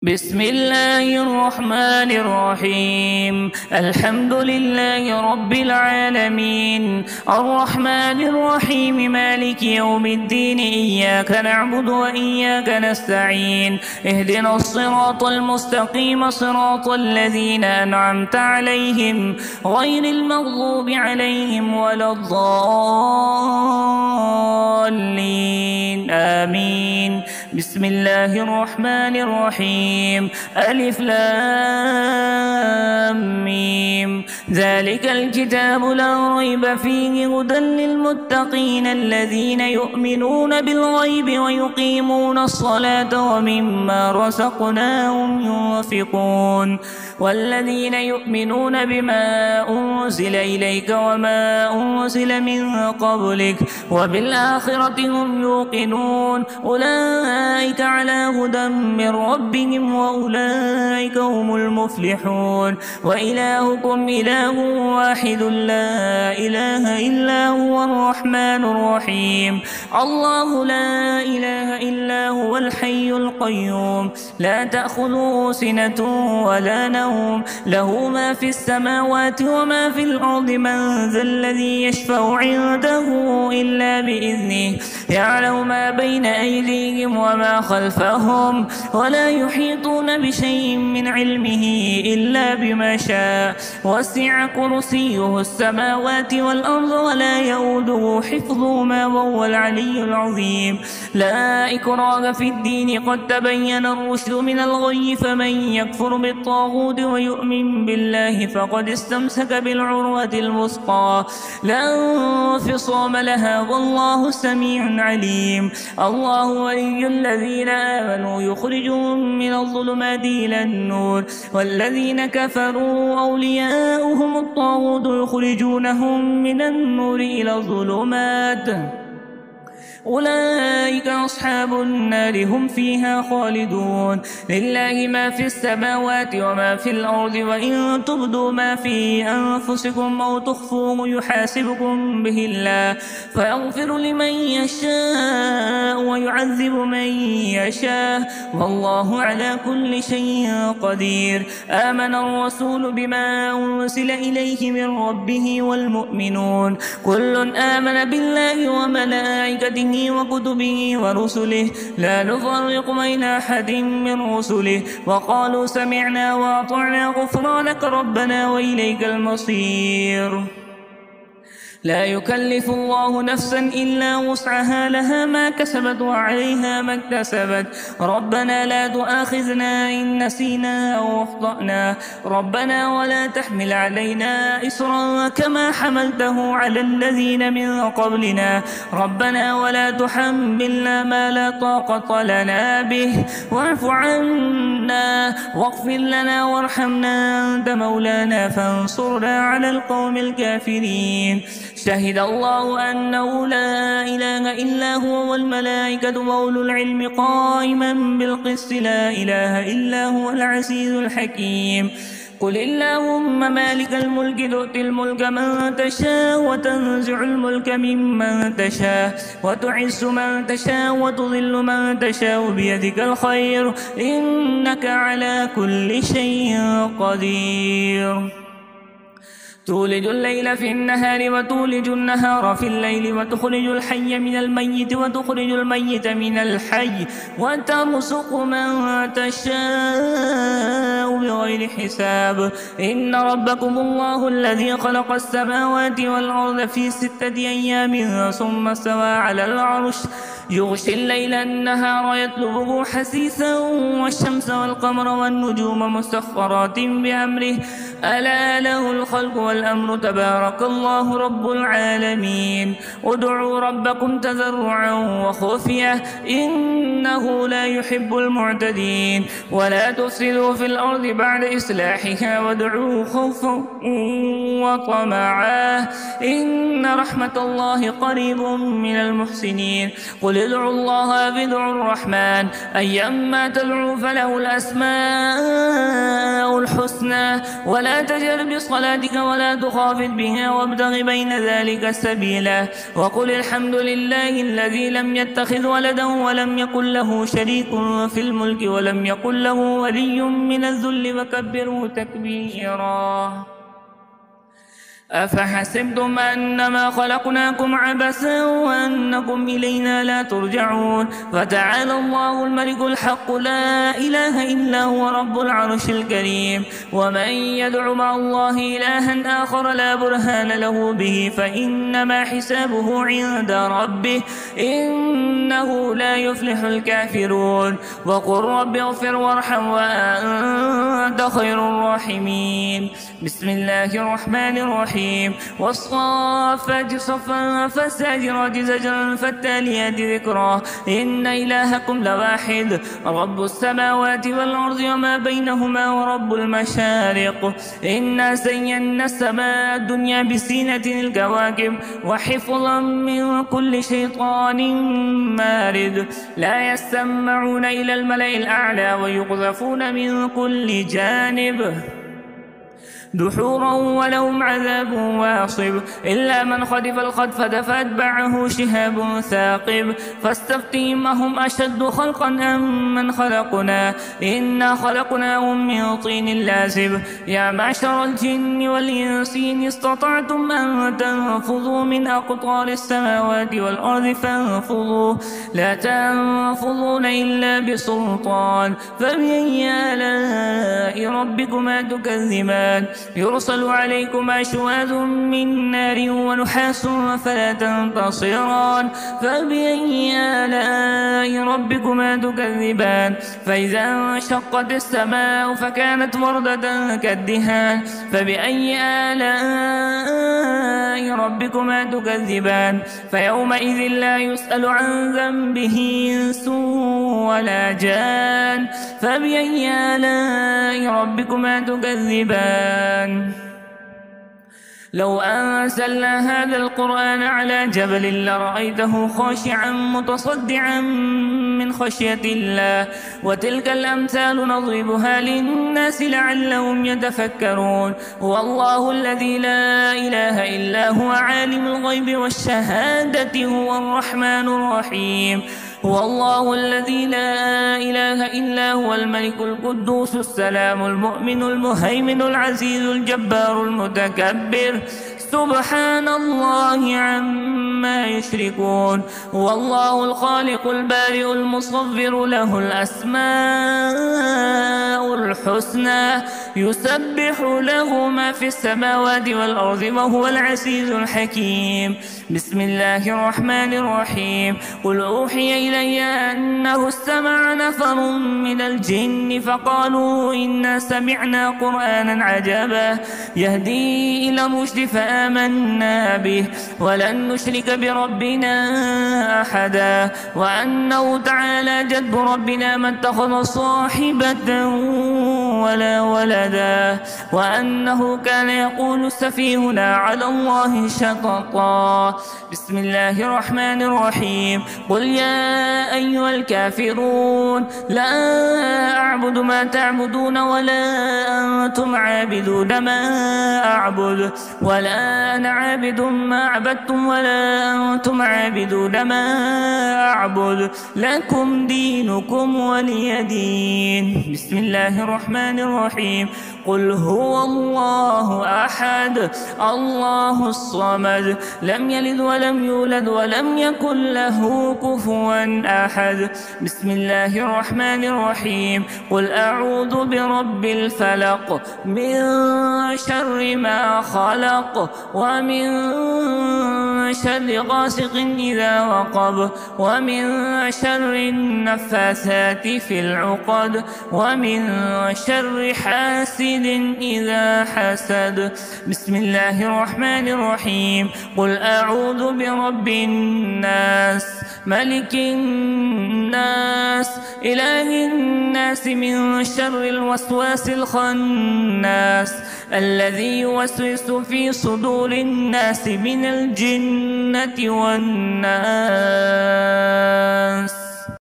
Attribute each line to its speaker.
Speaker 1: بسم الله الرحمن الرحيم. الحمد لله رب العالمين، الرحمن الرحيم، مالك يوم الدين. إياك نعبد وإياك نستعين. اهدنا الصراط المستقيم، صراط الذين أنعمت عليهم غير المغضوب عليهم ولا الضالين. آمين. بسم الله الرحمن الرحيم. ألف لام ميم. ذلك الكتاب لا ريب فيه هدى للمتقين الذين يؤمنون بالغيب ويقيمون الصلاة ومما رزقناهم ينفقون. والذين يؤمنون بما أنزل إليك وما أنزل من قبلك وبالآخرة هم يوقنون. أولئك على هدى من ربهم وأولئك هم المفلحون. وإلهكم إله واحد لا إله إلا هو الرحمن الرحيم. الله لا إله إلا هو الحي القيوم، لا تأخذه سنة ولا نوم، له ما في السماوات وما في الأرض. من ذا الذي يشفع عنده إلا بإذنه، يعلم ما بين أيديهم وما خلفهم، ولا يحيطون بشيء من علمه إلا بما شاء. وسع كرسيه السماوات والأرض ولا يؤوده حفظهما وهو العلي العظيم. لا إكراه في الدين، قد تبين الرشد من الغي. فمن يكفر بالطاغوت ويؤمن بالله فقد استمسك بالعروة الوثقى لا انفصام لها، والله سميع عليم. الله ولي الذين آمنوا يخرجهم من الظلمات إلى النور، والذين كفروا أولياؤهم الطاغوت يخرجونهم من النور إلى الظلمات. أولئك أصحاب النار هم فيها خالدون. لله ما في السماوات وما في الأرض، وإن تبدوا ما في أنفسكم أو تخفوه يحاسبكم به الله، فيغفر لمن يشاء ويعذب من يشاء، والله على كل شيء قدير. آمن الرسول بما أنزل إليه من ربه والمؤمنون كل آمن بالله وملائكته وكتبه ورسله لا نفرق بين أحد من رسله، وقالوا سمعنا وأطعنا غفرانك ربنا وإليك المصير. لا يكلف الله نفسا إلا وسعها، لها ما كسبت وعليها ما اكتسبت. ربنا لا تؤاخذنا إن نسينا أو أخطأنا، ربنا ولا تحمل علينا إصرا كما حملته على الذين من قبلنا، ربنا ولا تحملنا ما لا طاقة لنا به، واعف عنا واغفر لنا وارحمنا، أنت مولانا فانصرنا على القوم الكافرين. شهد الله أنه لا إله إلا هو والملائكة وأولو العلم قائما بالقسط، لا إله إلا هو العزيز الحكيم. قل اللهم مالك الملك تؤتي الملك من تشاء وتنزع الملك ممن تشاء وتعز من تشاء وتضل من تشاء، بيدك الخير إنك على كل شيء قدير. تولج الليل في النهار وتولج النهار في الليل، وتخرج الحي من الميت وتخرج الميت من الحي، وترزق من تشاء بغير حساب. إن ربكم الله الذي خلق السماوات والأرض في 6 أيام ثم استوى على العرش، يغشي الليل النهار يطلبه حثيثا، والشمس والقمر والنجوم مسخرات بأمره، ألا له الخلق والأمر، تبارك الله رب العالمين. ادعوا ربكم تضرعا وخفية إنه لا يحب المعتدين. ولا تفسدوا في الأرض بعد إصلاحها وادعوه خوفا وطمعا إن رحمة الله قريب من المحسنين. قل ادعوا الله أو ادعوا الرحمن، أيما تدعوا فله الأسماء الحسنى الحسنى ولا تجهر بصلاتك ولا تخافت بها وابتغ بين ذلك سبيلا وقل الحمد لله الذي لم يتخذ ولدا ولم يكن له شريك في الملك ولم يكن له ولي من الذل وكبره تكبيرا. أفحسبتم أنما خلقناكم عبثا وأنكم إلينا لا ترجعون فتعالى الله الملك الحق لا إله إلا هو رب العرش الكريم. ومن يدع مع الله إلها آخر لا برهان له به فإنما حسابه عند ربه إنه لا يفلح الكافرون. وقل رب اغفر وارحم وأنت خير الراحمين. بسم الله الرحمن الرحيم. والصافات صفا فالزاجرات زجرا فالتاليات ذكرا إن إلهكم لواحد رب السماوات والأرض وما بينهما ورب المشارق. إنا زينا السماء الدنيا بزينة الكواكب وحفظا من كل شيطان مارد لا يستمعون إلى الملأ الأعلى ويقذفون من كل جانب دحورا ولهم عذاب واصب إلا من خطف الخطفة فأتبعه شهاب ثاقب فاستفتهم أهم أشد خلقا أم من خلقنا إنا خلقناهم من طين لازب. يا معشر الجن والإنس إن استطعتم أن تنفذوا من أقطار السماوات والأرض فانفذوا لا تنفذون إلا بسلطان. فبأي آلاء ربكما تكذبان يرسل عليكما شواذ من نار ونحاس فلا تنتصران. فبأي آلاء ربكما تكذبان فإذا انشقت السماء فكانت وردة كالدهان. فبأي آلاء ربكما تكذبان فيومئذ لا يسأل عن ذنبه إنس ولا جان. فبأي آلاء ربكما تكذبان. لو أنزلنا هذا القرآن على جبل لرأيته خاشعا متصدعا من خشية الله وتلك الأمثال نضربها للناس لعلهم يتفكرون. هو الله الذي لا إله إلا هو عالم الغيب والشهادة هو الرحمن الرحيم. هو الله الذي لا إله إلا هو الملك القدوس السلام المؤمن المهيمن العزيز الجبار المتكبر سبحان الله عما يشركون. هو الله الخالق البارئ المصور له الأسماء الحسنى يسبح له ما في السماوات والأرض وهو العزيز الحكيم. بسم الله الرحمن الرحيم. قل أوحي إلي أنه استمع نفر من الجن فقالوا إنا سمعنا قرآنا عجبا يهدي إلى الرشد فآمنا به ولن نشرك بربنا أحدا وأنه تعالى جد ربنا ما اتخذ صاحبة ولا ولدا وأنه كان يقول سفيهنا على الله شططا. بسم الله الرحمن الرحيم. قل يا أيها الكافرون لا أعبد ما تعبدون ولا أنتم عابدون ما أعبد ولا أنا عابد ما عبدتم ولا أنتم عابدون ما أعبد لكم دينكم ولي دين. بسم الله الرحمن الرحيم. قل هو الله أحد الله الصمد لم يلد ولم يولد ولم يكن له كفوا أحد. بسم الله الرحمن الرحيم. قل أعوذ برب الفلق من شر ما خلق ومن شر غاسق إذا وقب ومن شر النفاثات في العقد ومن شر حاسد إذا حسد. بسم الله الرحمن الرحيم. قل أعوذ برب الناس ملك الناس إله الناس من شر الوسواس الخناس الذي يوسوس في صدور الناس من الجنة والناس.